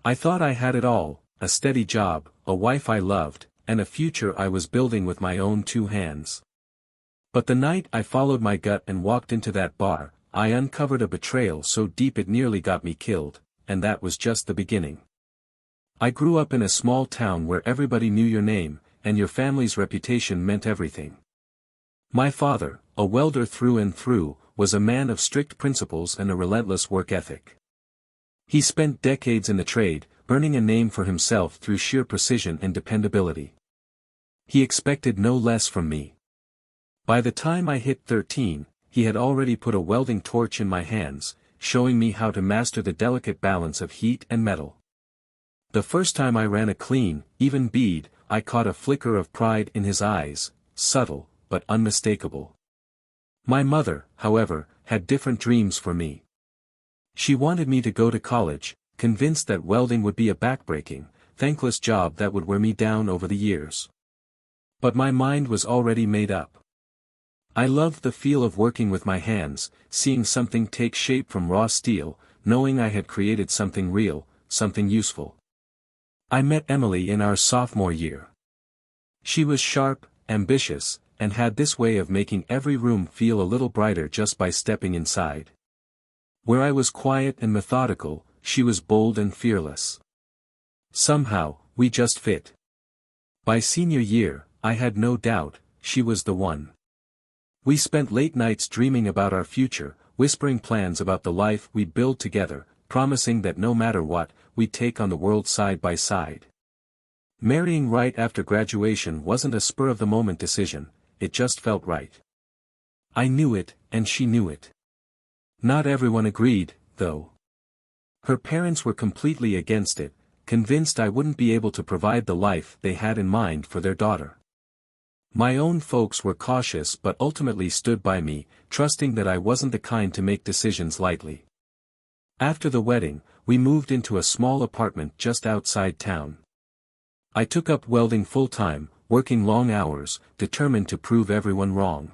I thought I had it all, a steady job, a wife I loved, and a future I was building with my own two hands. But the night I followed my gut and walked into that bar, I uncovered a betrayal so deep it nearly got me killed, and that was just the beginning. I grew up in a small town where everybody knew your name, and your family's reputation meant everything. My father, a welder through and through, was a man of strict principles and a relentless work ethic. He spent decades in the trade, earning a name for himself through sheer precision and dependability. He expected no less from me. By the time I hit 13, he had already put a welding torch in my hands, showing me how to master the delicate balance of heat and metal. The first time I ran a clean, even bead, I caught a flicker of pride in his eyes, subtle, but unmistakable. My mother, however, had different dreams for me. She wanted me to go to college, convinced that welding would be a backbreaking, thankless job that would wear me down over the years. But my mind was already made up. I loved the feel of working with my hands, seeing something take shape from raw steel, knowing I had created something real, something useful. I met Emily in our sophomore year. She was sharp, ambitious, and had this way of making every room feel a little brighter just by stepping inside. Where I was quiet and methodical, she was bold and fearless. Somehow, we just fit. By senior year, I had no doubt, she was the one. We spent late nights dreaming about our future, whispering plans about the life we'd build together, promising that no matter what, we'd take on the world side by side. Marrying right after graduation wasn't a spur-of-the-moment decision, it just felt right. I knew it, and she knew it. Not everyone agreed, though. Her parents were completely against it, convinced I wouldn't be able to provide the life they had in mind for their daughter. My own folks were cautious but ultimately stood by me, trusting that I wasn't the kind to make decisions lightly. After the wedding, we moved into a small apartment just outside town. I took up welding full-time, working long hours, determined to prove everyone wrong.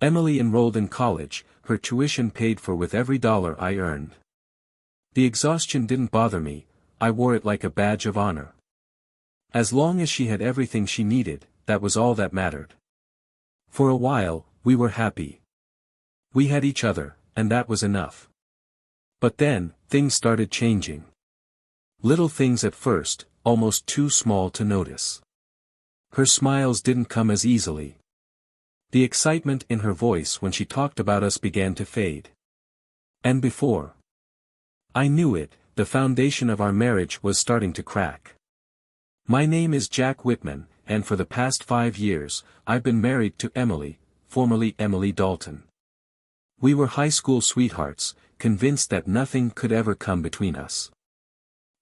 Emily enrolled in college, her tuition paid for with every dollar I earned. The exhaustion didn't bother me, I wore it like a badge of honor. As long as she had everything she needed, that was all that mattered. For a while, we were happy. We had each other, and that was enough. But then, things started changing. Little things at first, almost too small to notice. Her smiles didn't come as easily. The excitement in her voice when she talked about us began to fade. And before I knew it, the foundation of our marriage was starting to crack. My name is Jack Whitman, and for the past 5 years, I've been married to Emily, formerly Emily Dalton. We were high school sweethearts, convinced that nothing could ever come between us.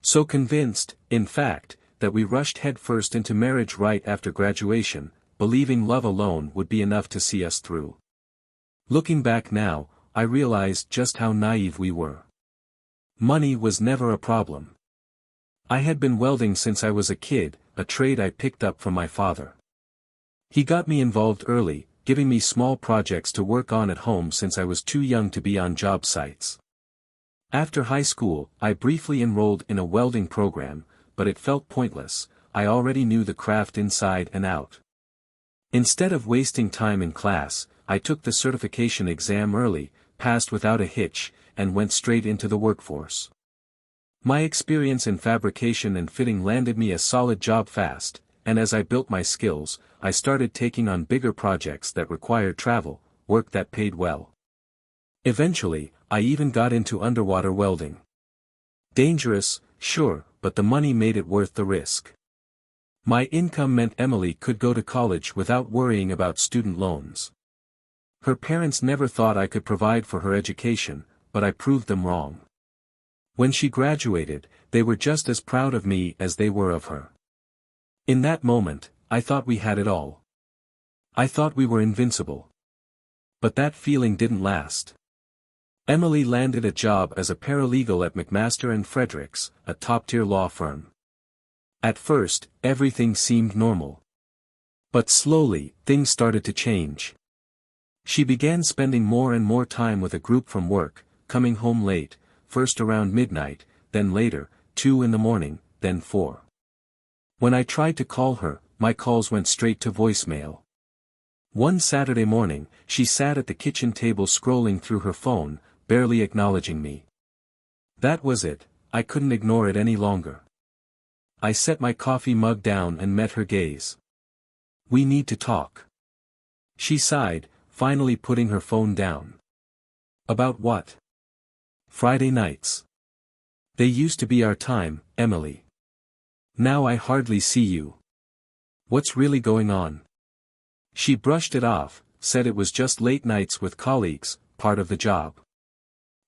So convinced, in fact, that we rushed headfirst into marriage right after graduation, believing love alone would be enough to see us through. Looking back now, I realized just how naive we were. Money was never a problem. I had been welding since I was a kid, a trade I picked up from my father. He got me involved early, giving me small projects to work on at home since I was too young to be on job sites. After high school, I briefly enrolled in a welding program, but it felt pointless, I already knew the craft inside and out. Instead of wasting time in class, I took the certification exam early, passed without a hitch, and went straight into the workforce. My experience in fabrication and fitting landed me a solid job fast, and as I built my skills, I started taking on bigger projects that required travel, work that paid well. Eventually, I even got into underwater welding. Dangerous, sure, but the money made it worth the risk. My income meant Emily could go to college without worrying about student loans. Her parents never thought I could provide for her education, but I proved them wrong. When she graduated, they were just as proud of me as they were of her. In that moment, I thought we had it all. I thought we were invincible. But that feeling didn't last. Emily landed a job as a paralegal at McMaster and Fredericks, a top-tier law firm. At first, everything seemed normal. But slowly, things started to change. She began spending more and more time with a group from work, coming home late, first around midnight, then later, 2 in the morning, then 4. When I tried to call her, my calls went straight to voicemail. One Saturday morning, she sat at the kitchen table scrolling through her phone, barely acknowledging me. That was it, I couldn't ignore it any longer. I set my coffee mug down and met her gaze. "We need to talk." She sighed, finally putting her phone down. "About what?" "Friday nights. They used to be our time, Emily. Now I hardly see you. What's really going on?" She brushed it off, said it was just late nights with colleagues, part of the job.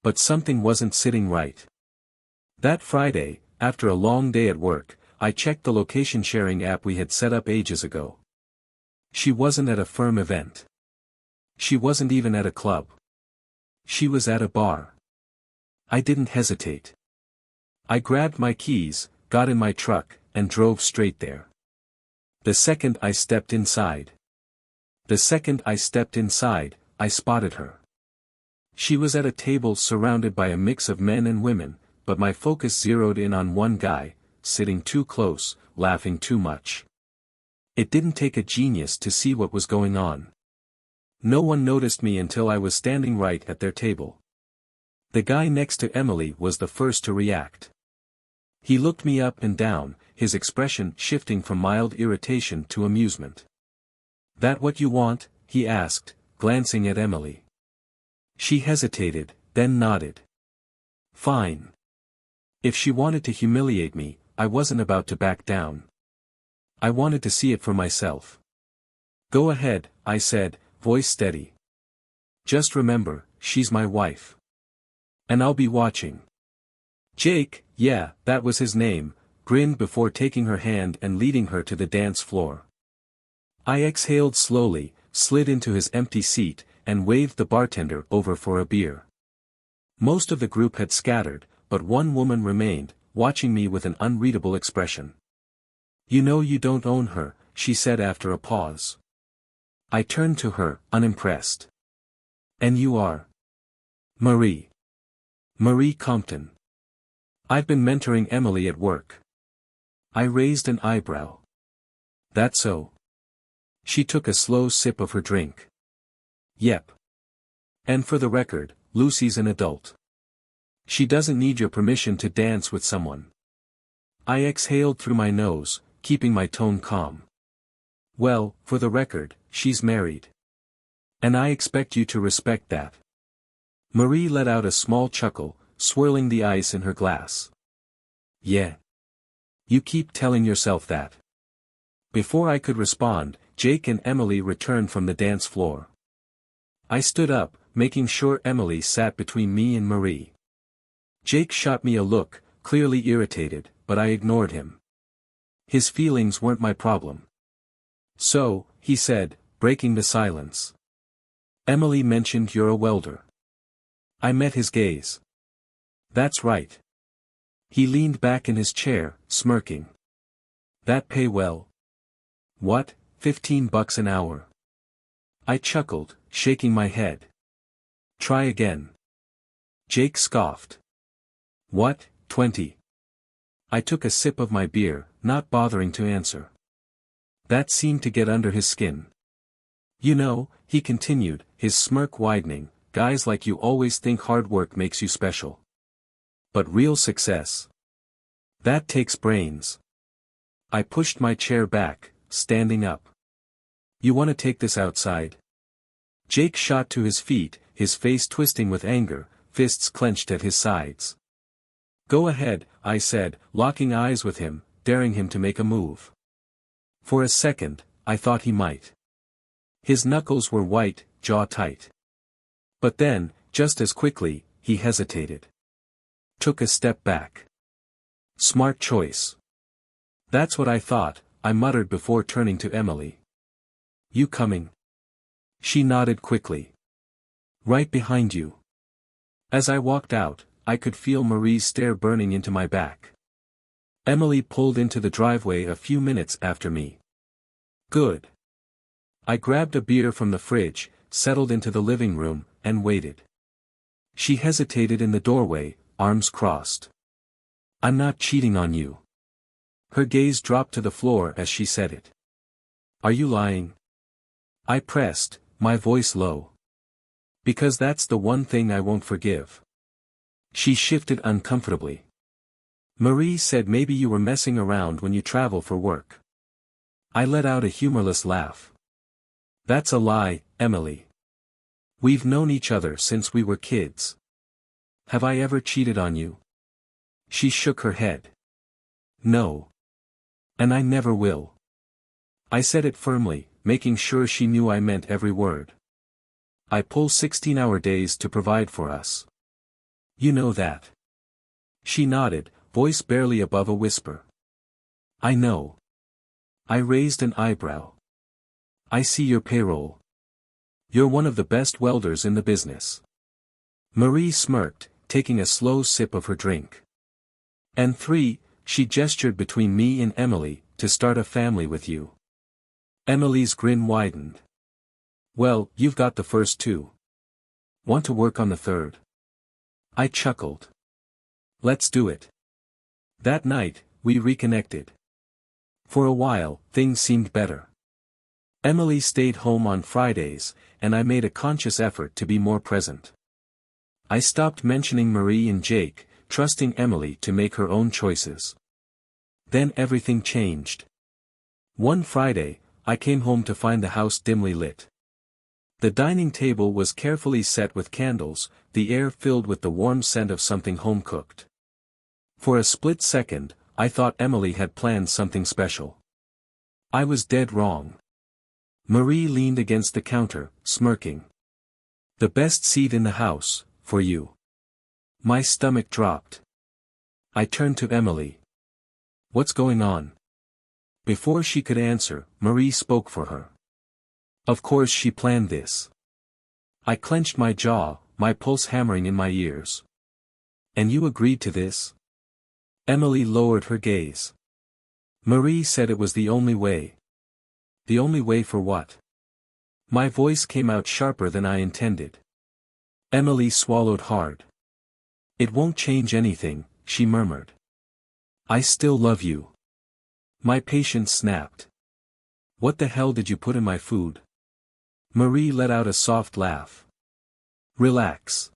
But something wasn't sitting right. That Friday, after a long day at work, I checked the location sharing app we had set up ages ago. She wasn't at a firm event. She wasn't even at a club. She was at a bar. I didn't hesitate. I grabbed my keys, got in my truck, and drove straight there. The second I stepped inside, I spotted her. She was at a table surrounded by a mix of men and women, but my focus zeroed in on one guy, sitting too close, laughing too much. It didn't take a genius to see what was going on. No one noticed me until I was standing right at their table. The guy next to Emily was the first to react. He looked me up and down, his expression shifting from mild irritation to amusement. "That what you want?" he asked, glancing at Emily. She hesitated, then nodded. "Fine." If she wanted to humiliate me, I wasn't about to back down. I wanted to see it for myself. "Go ahead," I said, voice steady. "Just remember, she's my wife. And I'll be watching." Jake, yeah, that was his name, grinned before taking her hand and leading her to the dance floor. I exhaled slowly, slid into his empty seat, and waved the bartender over for a beer. Most of the group had scattered, but one woman remained, watching me with an unreadable expression. "You know you don't own her," she said after a pause. I turned to her, unimpressed. "And you are?" "Marie. Marie Compton. I've been mentoring Emily at work." I raised an eyebrow. "That so?" She took a slow sip of her drink. "Yep. And for the record, Lucy's an adult. She doesn't need your permission to dance with someone." I exhaled through my nose, keeping my tone calm. "Well, for the record, she's married. And I expect you to respect that." Marie let out a small chuckle, swirling the ice in her glass. "Yeah. You keep telling yourself that." Before I could respond, Jake and Emily returned from the dance floor. I stood up, making sure Emily sat between me and Marie. Jake shot me a look, clearly irritated, but I ignored him. His feelings weren't my problem. "So," he said, breaking the silence. "Emily mentioned you're a welder." I met his gaze. "That's right." He leaned back in his chair, smirking. "That pay well?" "What, $15 an hour?" I chuckled, shaking my head. "Try again." Jake scoffed. "What, 20? I took a sip of my beer, not bothering to answer. That seemed to get under his skin. "You know," he continued, his smirk widening, "guys like you always think hard work makes you special. But real success, that takes brains." I pushed my chair back, standing up. "You want to take this outside?" Jake shot to his feet, his face twisting with anger, fists clenched at his sides. "Go ahead," I said, locking eyes with him, daring him to make a move. For a second, I thought he might. His knuckles were white, jaw tight. But then, just as quickly, he hesitated. Took a step back. "Smart choice." "That's what I thought," I muttered before turning to Emily. "You coming?" She nodded quickly. "Right behind you." As I walked out, I could feel Marie's stare burning into my back. Emily pulled into the driveway a few minutes after me. Good. I grabbed a beer from the fridge, settled into the living room, and waited. She hesitated in the doorway, arms crossed. I'm not cheating on you. Her gaze dropped to the floor as she said it. Are you lying? I pressed, my voice low. Because that's the one thing I won't forgive. She shifted uncomfortably. Marie said maybe you were messing around when you travel for work. I let out a humorless laugh. That's a lie, Emily. We've known each other since we were kids. Have I ever cheated on you? She shook her head. No. And I never will. I said it firmly, making sure she knew I meant every word. I pull 16-hour days to provide for us. You know that. She nodded, voice barely above a whisper. I know. I raised an eyebrow. I see your payroll. You're one of the best welders in the business. Marie smirked, taking a slow sip of her drink. And 3, she gestured between me and Emily, to start a family with you. Emily's grin widened. Well, you've got the first 2. Want to work on the 3rd? I chuckled. Let's do it. That night, we reconnected. For a while, things seemed better. Emily stayed home on Fridays, and I made a conscious effort to be more present. I stopped mentioning Marie and Jake, trusting Emily to make her own choices. Then everything changed. One Friday, I came home to find the house dimly lit. The dining table was carefully set with candles, the air filled with the warm scent of something home-cooked. For a split second, I thought Emily had planned something special. I was dead wrong. Marie leaned against the counter, smirking. The best seat in the house, for you. My stomach dropped. I turned to Emily. What's going on? Before she could answer, Marie spoke for her. Of course she planned this. I clenched my jaw, my pulse hammering in my ears. And you agreed to this? Emily lowered her gaze. Marie said it was the only way. The only way for what? My voice came out sharper than I intended. Emily swallowed hard. It won't change anything, she murmured. I still love you. My patience snapped. What the hell did you put in my food? Marie let out a soft laugh. Relax.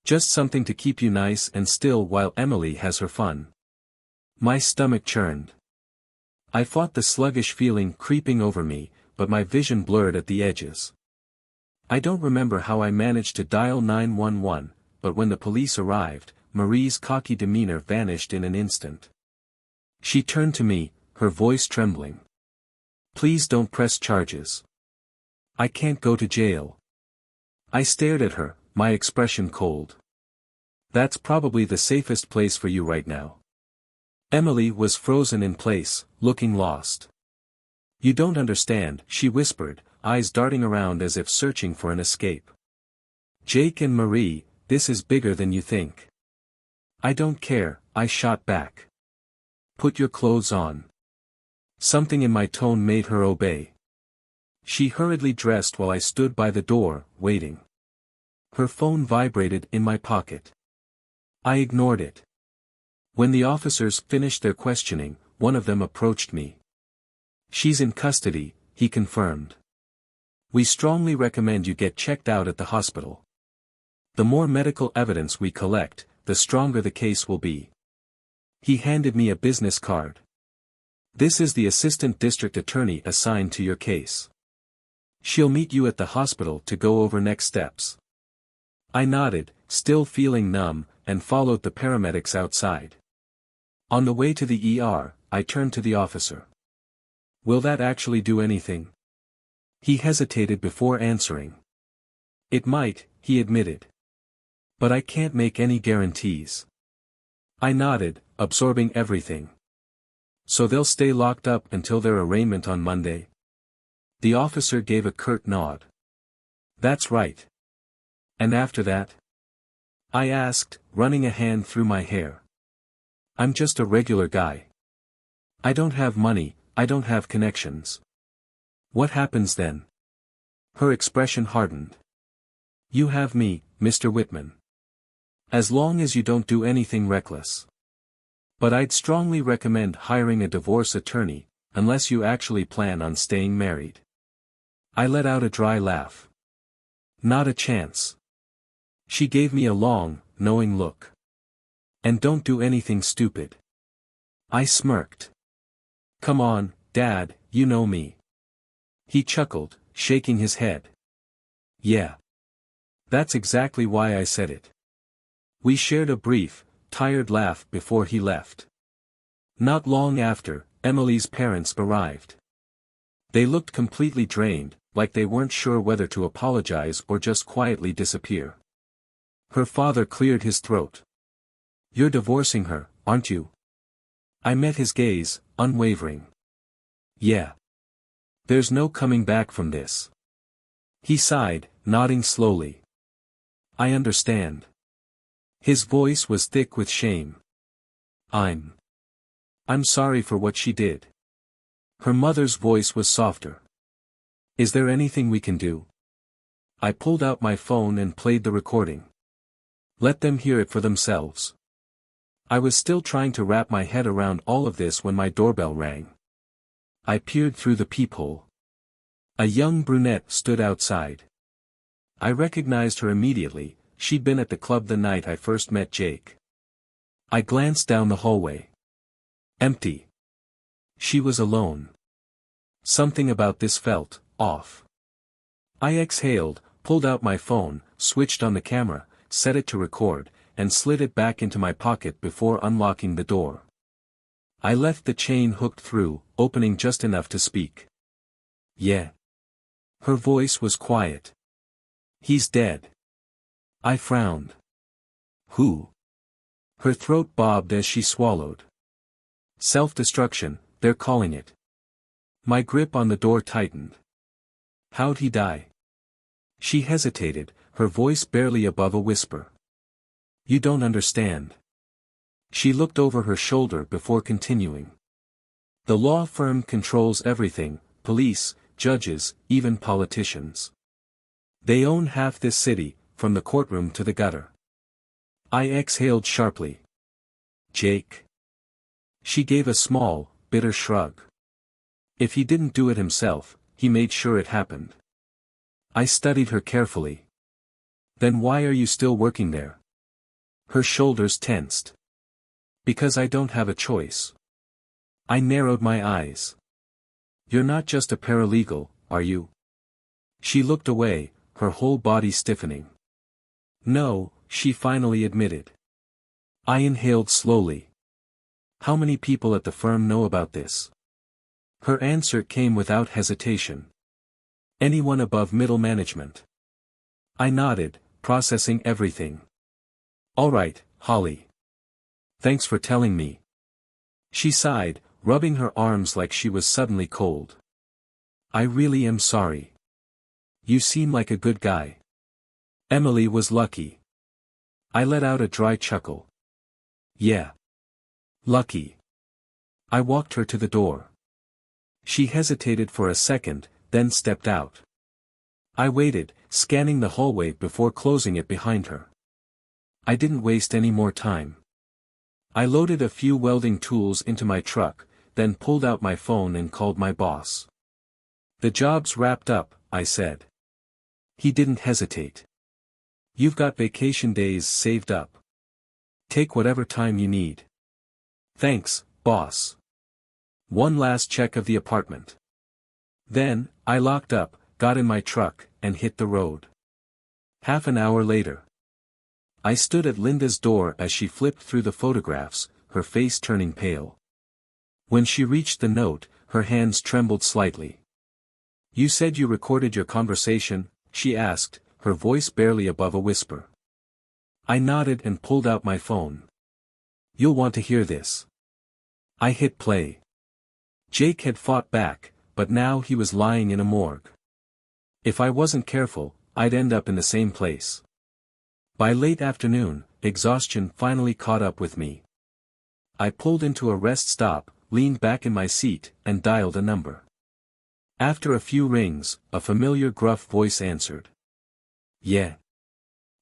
Just something to keep you nice and still while Emily has her fun. My stomach churned. I fought the sluggish feeling creeping over me, but my vision blurred at the edges. I don't remember how I managed to dial 911, but when the police arrived, Marie's cocky demeanor vanished in an instant. She turned to me, her voice trembling. Please don't press charges. I can't go to jail. I stared at her, my expression cold. That's probably the safest place for you right now. Emily was frozen in place, looking lost. You don't understand, she whispered, eyes darting around as if searching for an escape. Jake and Marie, this is bigger than you think. I don't care, I shot back. Put your clothes on. Something in my tone made her obey. She hurriedly dressed while I stood by the door, waiting. Her phone vibrated in my pocket. I ignored it. When the officers finished their questioning, one of them approached me. She's in custody, he confirmed. We strongly recommend you get checked out at the hospital. The more medical evidence we collect, the stronger the case will be. He handed me a business card. This is the assistant district attorney assigned to your case. She'll meet you at the hospital to go over next steps. I nodded, still feeling numb, and followed the paramedics outside. On the way to the ER, I turned to the officer. Will that actually do anything? He hesitated before answering. It might, he admitted. But I can't make any guarantees. I nodded, absorbing everything. So they'll stay locked up until their arraignment on Monday? The officer gave a curt nod. That's right. And after that? I asked, running a hand through my hair. I'm just a regular guy. I don't have money, I don't have connections. What happens then? Her expression hardened. You have me, Mr. Whitman. As long as you don't do anything reckless. But I'd strongly recommend hiring a divorce attorney, unless you actually plan on staying married. I let out a dry laugh. Not a chance. She gave me a long, knowing look. And don't do anything stupid. I smirked. Come on, Dad, you know me. He chuckled, shaking his head. Yeah. That's exactly why I said it. We shared a brief, tired laugh before he left. Not long after, Emily's parents arrived. They looked completely drained, like they weren't sure whether to apologize or just quietly disappear. Her father cleared his throat. You're divorcing her, aren't you? I met his gaze, unwavering. Yeah. There's no coming back from this. He sighed, nodding slowly. I understand. His voice was thick with shame. I'm sorry for what she did. Her mother's voice was softer. Is there anything we can do? I pulled out my phone and played the recording. Let them hear it for themselves. I was still trying to wrap my head around all of this when my doorbell rang. I peered through the peephole. A young brunette stood outside. I recognized her immediately. She'd been at the club the night I first met Jake. I glanced down the hallway. Empty. She was alone. Something about this felt off. I exhaled, pulled out my phone, switched on the camera, set it to record, and slid it back into my pocket before unlocking the door. I left the chain hooked through, opening just enough to speak. Yeah. Her voice was quiet. He's dead. I frowned. Who? Her throat bobbed as she swallowed. Self-destruction, they're calling it. My grip on the door tightened. How'd he die? She hesitated, her voice barely above a whisper. You don't understand. She looked over her shoulder before continuing. The law firm controls everything, police, judges, even politicians. They own half this city, from the courtroom to the gutter. I exhaled sharply. Jake. She gave a small, bitter shrug. If he didn't do it himself, he made sure it happened. I studied her carefully. Then why are you still working there? Her shoulders tensed. Because I don't have a choice. I narrowed my eyes. You're not just a paralegal, are you? She looked away, her whole body stiffening. No, she finally admitted. I inhaled slowly. How many people at the firm know about this? Her answer came without hesitation. Anyone above middle management. I nodded, processing everything. All right, Holly. Thanks for telling me. She sighed, rubbing her arms like she was suddenly cold. I really am sorry. You seem like a good guy. Emily was lucky. I let out a dry chuckle. Yeah. Lucky. I walked her to the door. She hesitated for a second, then stepped out. I waited, scanning the hallway before closing it behind her. I didn't waste any more time. I loaded a few welding tools into my truck, then pulled out my phone and called my boss. The job's wrapped up, I said. He didn't hesitate. You've got vacation days saved up. Take whatever time you need. Thanks, boss. One last check of the apartment. Then, I locked up, got in my truck, and hit the road. Half an hour later. I stood at Linda's door as she flipped through the photographs, her face turning pale. When she reached the note, her hands trembled slightly. You said you recorded your conversation, she asked, her voice barely above a whisper. I nodded and pulled out my phone. You'll want to hear this. I hit play. Jake had fought back, but now he was lying in a morgue. If I wasn't careful, I'd end up in the same place. By late afternoon, exhaustion finally caught up with me. I pulled into a rest stop, leaned back in my seat, and dialed a number. After a few rings, a familiar gruff voice answered. Yeah.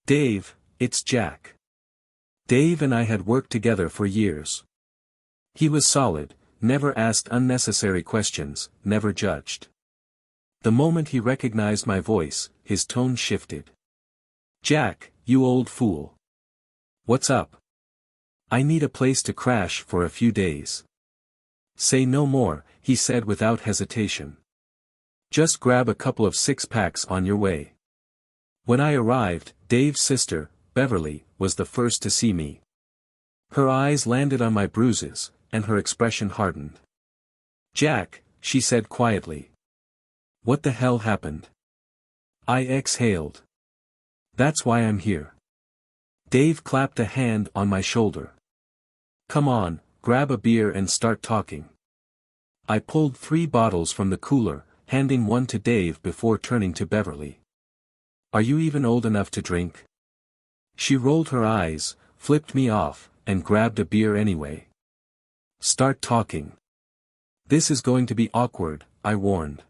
Dave, it's Jack. Dave and I had worked together for years. He was solid, never asked unnecessary questions, never judged. The moment he recognized my voice, his tone shifted. "Jack, you old fool. What's up? I need a place to crash for a few days." "Say no more," he said without hesitation. "Just grab a couple of six-packs on your way." When I arrived, Dave's sister, Beverly, was the first to see me. Her eyes landed on my bruises, and her expression hardened. "Jack," she said quietly. "What the hell happened?" I exhaled. "That's why I'm here." Dave clapped a hand on my shoulder. "Come on, grab a beer and start talking." I pulled 3 bottles from the cooler, handing one to Dave before turning to Beverly. "Are you even old enough to drink?" She rolled her eyes, flipped me off, and grabbed a beer anyway. "Start talking. This is going to be awkward," I warned.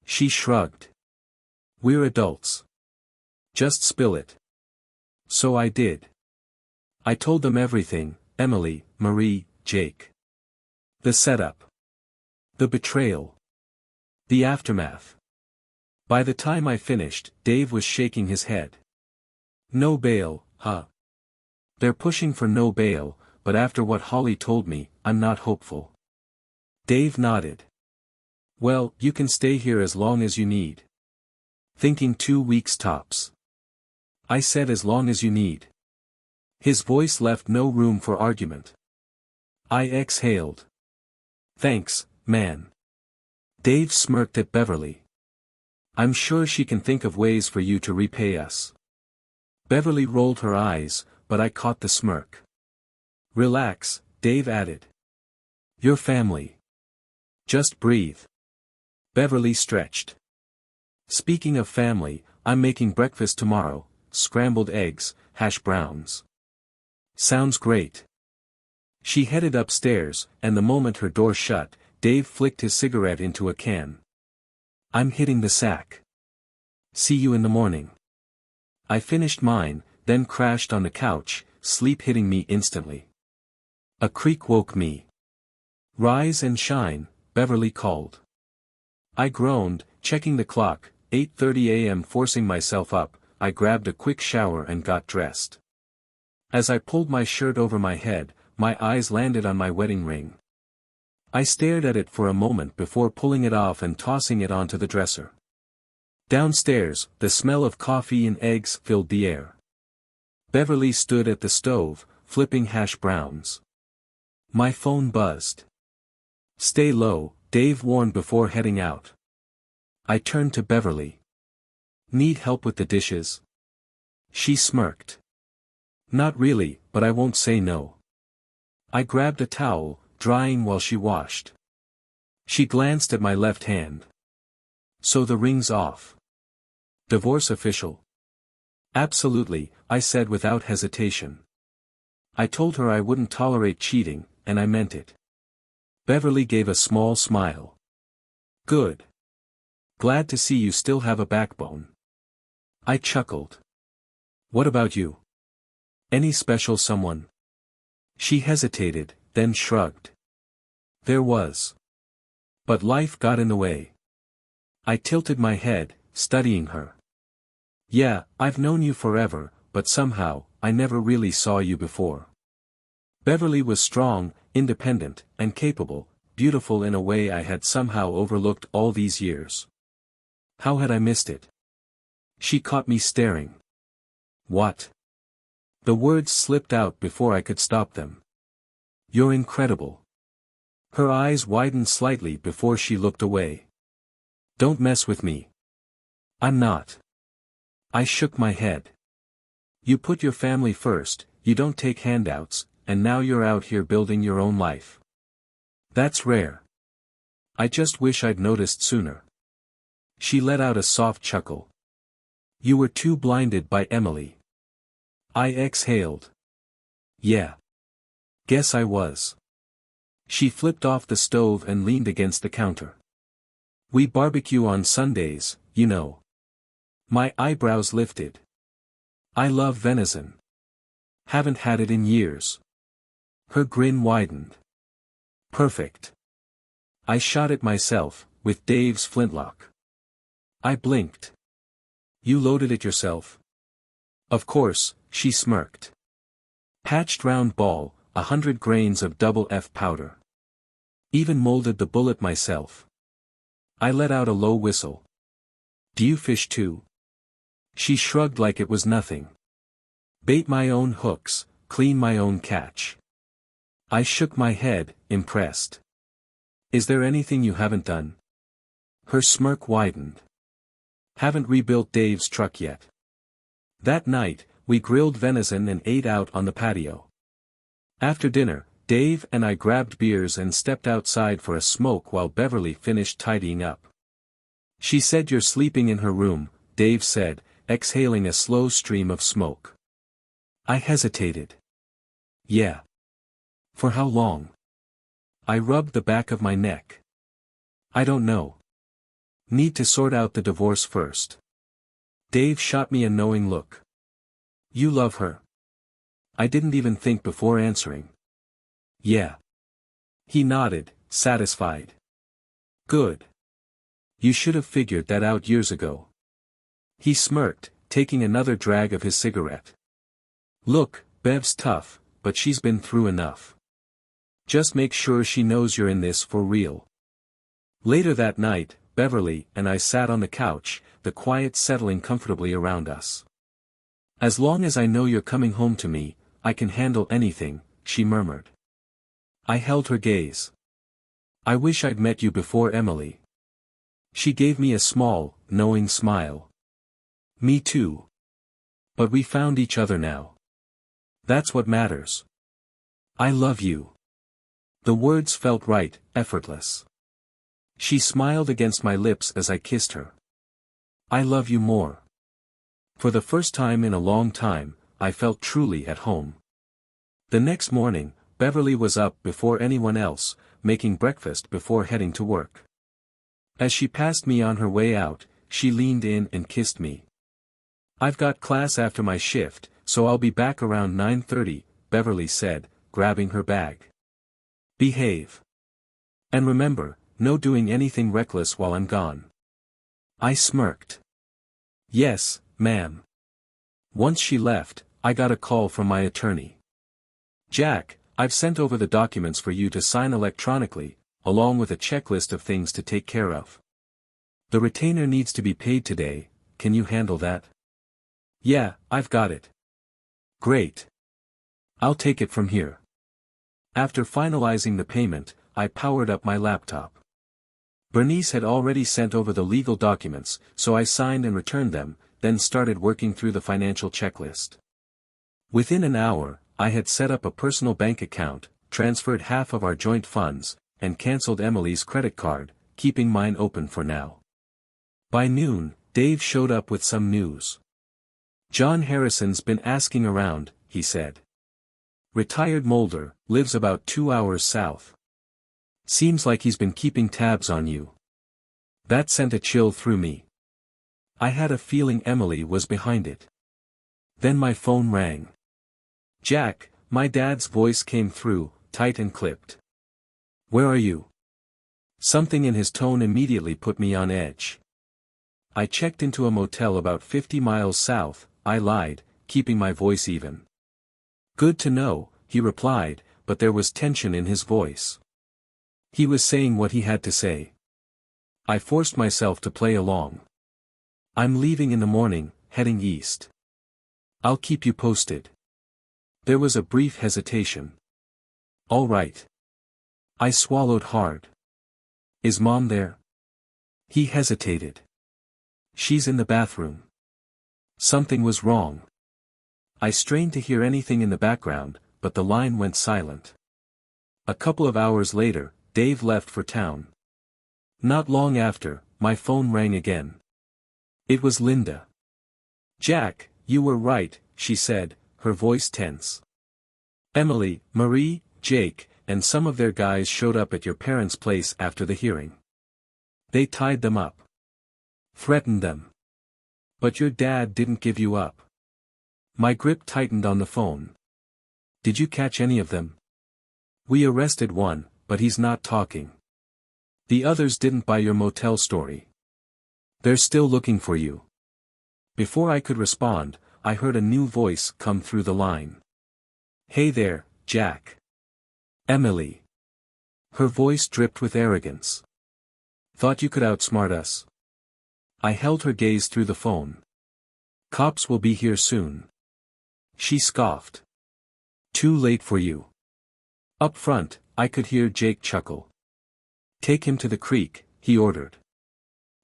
She shrugged. "We're adults. Just spill it." So I did. I told them everything: Emily, Marie, Jake. The setup. The betrayal. The aftermath. By the time I finished, Dave was shaking his head. "No bail, huh?" "They're pushing for no bail, but after what Holly told me, I'm not hopeful." Dave nodded. "Well, you can stay here as long as you need." "Thinking 2 weeks tops." I said as long as you need. His voice left no room for argument. I exhaled. "Thanks, man." Dave smirked at Beverly. "I'm sure she can think of ways for you to repay us." Beverly rolled her eyes, but I caught the smirk. "Relax," Dave added. "Your family. Just breathe." Beverly stretched. "Speaking of family, I'm making breakfast tomorrow: scrambled eggs, hash browns." "Sounds great." She headed upstairs, and the moment her door shut, Dave flicked his cigarette into a can. "I'm hitting the sack. See you in the morning." I finished mine, then crashed on the couch, sleep hitting me instantly. A creak woke me. "Rise and shine," Beverly called. I groaned, checking the clock, 8:30 a.m. Forcing myself up, I grabbed a quick shower and got dressed. As I pulled my shirt over my head, my eyes landed on my wedding ring. I stared at it for a moment before pulling it off and tossing it onto the dresser. Downstairs, the smell of coffee and eggs filled the air. Beverly stood at the stove, flipping hash browns. My phone buzzed. "Stay low," Dave warned before heading out. I turned to Beverly. "Need help with the dishes?" She smirked. "Not really, but I won't say no." I grabbed a towel, drying while she washed. She glanced at my left hand. "So the ring's off. Divorce official?" "Absolutely," I said without hesitation. I told her I wouldn't tolerate cheating, and I meant it. Beverly gave a small smile. "Good. Glad to see you still have a backbone." I chuckled. "What about you? Any special someone?" She hesitated, then shrugged. "There was. But life got in the way." I tilted my head, studying her. "Yeah, I've known you forever, but somehow, I never really saw you before." Beverly was strong, independent, and capable, beautiful in a way I had somehow overlooked all these years. How had I missed it? She caught me staring. "What?" The words slipped out before I could stop them. "You're incredible." Her eyes widened slightly before she looked away. "Don't mess with me." "I'm not." I shook my head. "You put your family first, you don't take handouts, and now you're out here building your own life. That's rare. I just wish I'd noticed sooner." She let out a soft chuckle. "You were too blinded by Emily." I exhaled. "Yeah. Guess I was." She flipped off the stove and leaned against the counter. "We barbecue on Sundays, you know." My eyebrows lifted. "I love venison. Haven't had it in years." Her grin widened. Perfect. I shot it myself, with Dave's flintlock. I blinked. You loaded it yourself? Of course, she smirked. Patched round ball, 100 grains of double F powder. Even molded the bullet myself. I let out a low whistle. Do you fish too? She shrugged like it was nothing. Bait my own hooks, clean my own catch. I shook my head, impressed. Is there anything you haven't done? Her smirk widened. Haven't rebuilt Dave's truck yet. That night, we grilled venison and ate out on the patio. After dinner, Dave and I grabbed beers and stepped outside for a smoke while Beverly finished tidying up. She said you're sleeping in her room, Dave said, exhaling a slow stream of smoke. I hesitated. Yeah. For how long? I rubbed the back of my neck. I don't know. Need to sort out the divorce first. Dave shot me a knowing look. You love her? I didn't even think before answering. Yeah. He nodded, satisfied. Good. You should have figured that out years ago. He smirked, taking another drag of his cigarette. Look, Bev's tough, but she's been through enough. Just make sure she knows you're in this for real. Later that night, Beverly and I sat on the couch, the quiet settling comfortably around us. As long as I know you're coming home to me, I can handle anything, she murmured. I held her gaze. I wish I'd met you before Emily. She gave me a small, knowing smile. Me too. But we found each other now. That's what matters. I love you. The words felt right, effortless. She smiled against my lips as I kissed her. I love you more. For the first time in a long time, I felt truly at home. The next morning, Beverly was up before anyone else, making breakfast before heading to work. As she passed me on her way out, she leaned in and kissed me. I've got class after my shift, so I'll be back around 9:30, Beverly said, grabbing her bag. Behave. And remember, no doing anything reckless while I'm gone. I smirked. Yes, ma'am. Once she left, I got a call from my attorney. Jack, I've sent over the documents for you to sign electronically, along with a checklist of things to take care of. The retainer needs to be paid today, can you handle that? Yeah, I've got it. Great. I'll take it from here. After finalizing the payment, I powered up my laptop. Bernice had already sent over the legal documents, so I signed and returned them, then started working through the financial checklist. Within an hour, I had set up a personal bank account, transferred half of our joint funds, and cancelled Emily's credit card, keeping mine open for now. By noon, Dave showed up with some news. John Harrison's been asking around, he said. Retired molder, lives about 2 hours south. Seems like he's been keeping tabs on you. That sent a chill through me. I had a feeling Emily was behind it. Then my phone rang. Jack, my dad's voice came through, tight and clipped. Where are you? Something in his tone immediately put me on edge. I checked into a motel about 50 miles south, I lied, keeping my voice even. Good to know, he replied, but there was tension in his voice. He was saying what he had to say. I forced myself to play along. I'm leaving in the morning, heading east. I'll keep you posted. There was a brief hesitation. All right. I swallowed hard. Is Mom there? He hesitated. She's in the bathroom. Something was wrong. I strained to hear anything in the background, but the line went silent. A couple of hours later, Dave left for town. Not long after, my phone rang again. It was Linda. Jack, you were right, she said, her voice tense. Emily, Marie, Jake, and some of their guys showed up at your parents' place after the hearing. They tied them up. Threatened them. But your dad didn't give you up. My grip tightened on the phone. Did you catch any of them? We arrested one, but he's not talking. The others didn't buy your motel story. They're still looking for you. Before I could respond, I heard a new voice come through the line. Hey there, Jack. Emily. Her voice dripped with arrogance. Thought you could outsmart us? I held her gaze through the phone. Cops will be here soon. She scoffed. Too late for you. Up front, I could hear Jake chuckle. Take him to the creek, he ordered.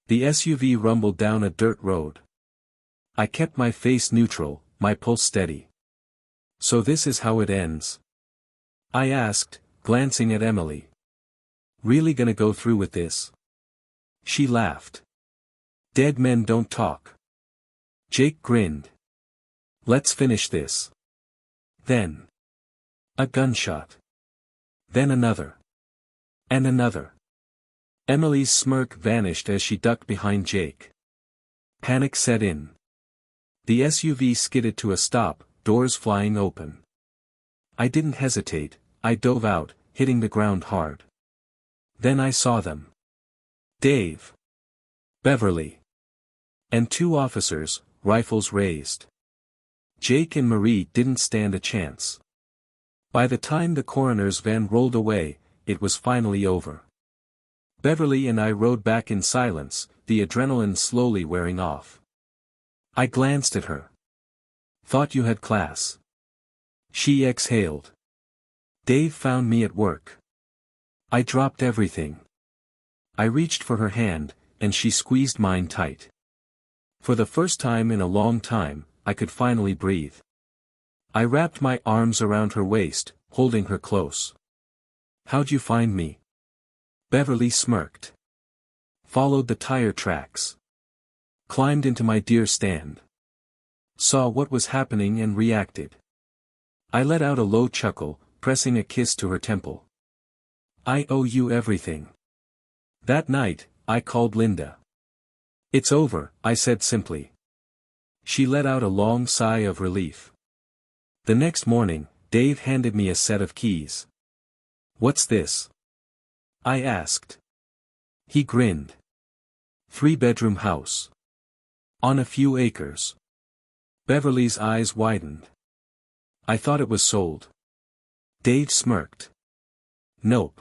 The SUV rumbled down a dirt road. I kept my face neutral, my pulse steady. So this is how it ends? I asked, glancing at Emily. Really gonna go through with this? She laughed. Dead men don't talk. Jake grinned. Let's finish this. Then. A gunshot. Then another. And another. Emily's smirk vanished as she ducked behind Jake. Panic set in. The SUV skidded to a stop, doors flying open. I didn't hesitate, I dove out, hitting the ground hard. Then I saw them. Dave. Beverly. And two officers, rifles raised. Jake and Marie didn't stand a chance. By the time the coroner's van rolled away, it was finally over. Beverly and I rode back in silence, the adrenaline slowly wearing off. I glanced at her. Thought you had class. She exhaled. Dave found me at work. I dropped everything. I reached for her hand, and she squeezed mine tight. For the first time in a long time, I could finally breathe. I wrapped my arms around her waist, holding her close. How'd you find me? Beverly smirked. Followed the tire tracks. Climbed into my deer stand. Saw what was happening and reacted. I let out a low chuckle, pressing a kiss to her temple. I owe you everything. That night, I called Linda. It's over, I said simply. She let out a long sigh of relief. The next morning, Dave handed me a set of keys. What's this? I asked. He grinned. 3-bedroom house. On a few acres. Beverly's eyes widened. I thought it was sold. Dave smirked. Nope.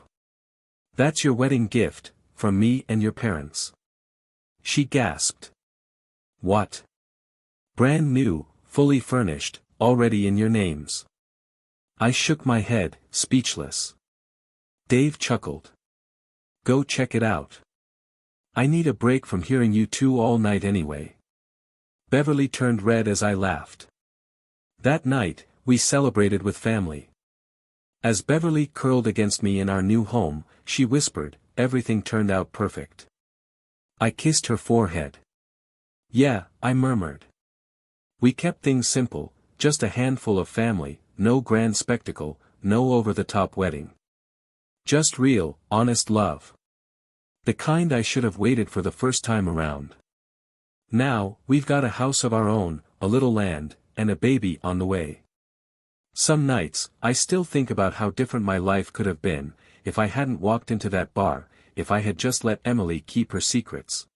That's your wedding gift, from me and your parents. She gasped. What? Brand new, fully furnished, already in your names. I shook my head, speechless. Dave chuckled. Go check it out. I need a break from hearing you two all night anyway. Beverly turned red as I laughed. That night, we celebrated with family. As Beverly curled against me in our new home, she whispered, everything turned out perfect. I kissed her forehead. Yeah, I murmured. We kept things simple, just a handful of family, no grand spectacle, no over-the-top wedding. Just real, honest love. The kind I should have waited for the first time around. Now, we've got a house of our own, a little land, and a baby on the way. Some nights, I still think about how different my life could have been, if I hadn't walked into that bar, if I had just let Emily keep her secrets.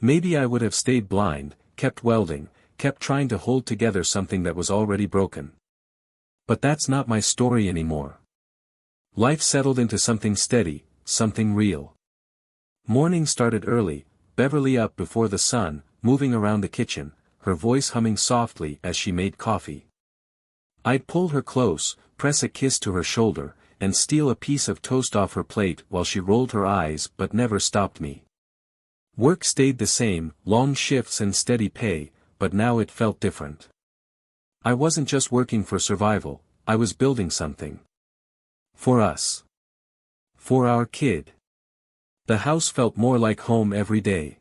Maybe I would have stayed blind, kept welding, kept trying to hold together something that was already broken. But that's not my story anymore. Life settled into something steady, something real. Morning started early, Beverly up before the sun, moving around the kitchen, her voice humming softly as she made coffee. I'd pull her close, press a kiss to her shoulder, and steal a piece of toast off her plate while she rolled her eyes but never stopped me. Work stayed the same, long shifts and steady pay, but now it felt different. I wasn't just working for survival, I was building something. For us. For our kid. The house felt more like home every day.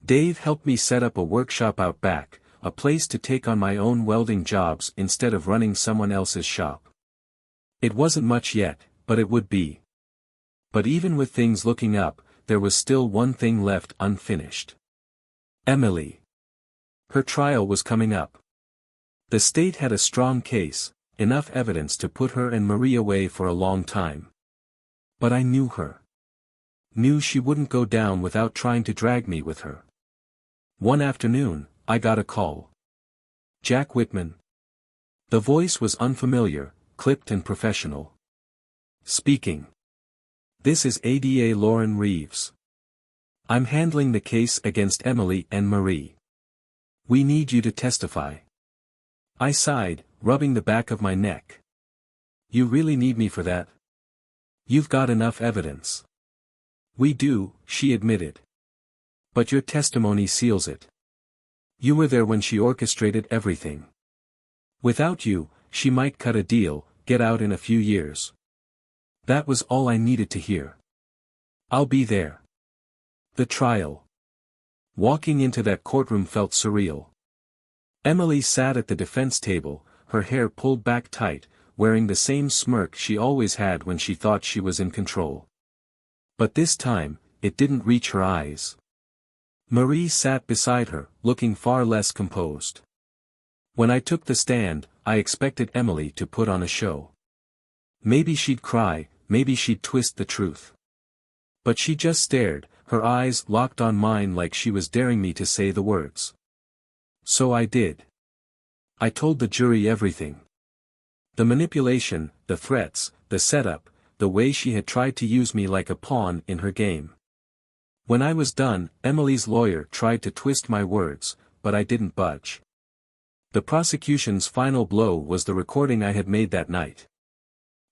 Dave helped me set up a workshop out back, a place to take on my own welding jobs instead of running someone else's shop. It wasn't much yet, but it would be. But even with things looking up, there was still one thing left unfinished. Emily. Her trial was coming up. The state had a strong case, enough evidence to put her and Marie away for a long time. But I knew her. Knew she wouldn't go down without trying to drag me with her. One afternoon, I got a call. Jack Whitman. The voice was unfamiliar, clipped and professional. Speaking. This is ADA Lauren Reeves. I'm handling the case against Emily and Marie. We need you to testify. I sighed, rubbing the back of my neck. You really need me for that? You've got enough evidence. We do, she admitted. But your testimony seals it. You were there when she orchestrated everything. Without you, she might cut a deal, get out in a few years. That was all I needed to hear. I'll be there. The trial. Walking into that courtroom felt surreal. Emily sat at the defense table, her hair pulled back tight, wearing the same smirk she always had when she thought she was in control. But this time, it didn't reach her eyes. Marie sat beside her, looking far less composed. When I took the stand, I expected Emily to put on a show. Maybe she'd cry, maybe she'd twist the truth. But she just stared, her eyes locked on mine like she was daring me to say the words. So I did. I told the jury everything. The manipulation, the threats, the setup, the way she had tried to use me like a pawn in her game. When I was done, Emily's lawyer tried to twist my words, but I didn't budge. The prosecution's final blow was the recording I had made that night.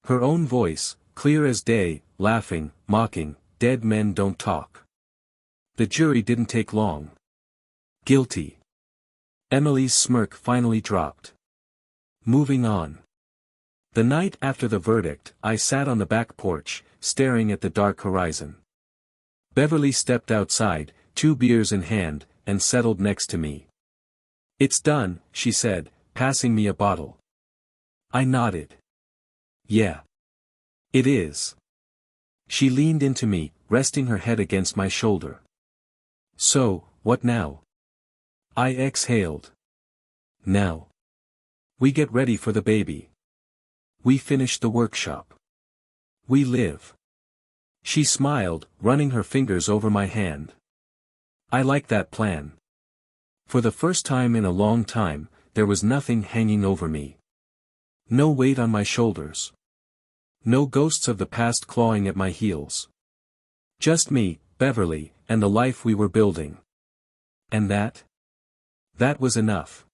Her own voice, clear as day, laughing, mocking, "Dead men don't talk." The jury didn't take long. Guilty. Emily's smirk finally dropped. Moving on. The night after the verdict, I sat on the back porch, staring at the dark horizon. Beverly stepped outside, 2 beers in hand, and settled next to me. "It's done," she said, passing me a bottle. I nodded. "Yeah. It is." She leaned into me, resting her head against my shoulder. "So, what now?" I exhaled. "Now. We get ready for the baby. We finish the workshop. We live." She smiled, running her fingers over my hand. "I like that plan." For the first time in a long time, there was nothing hanging over me. No weight on my shoulders. No ghosts of the past clawing at my heels. Just me, Beverly, and the life we were building. And that? That was enough.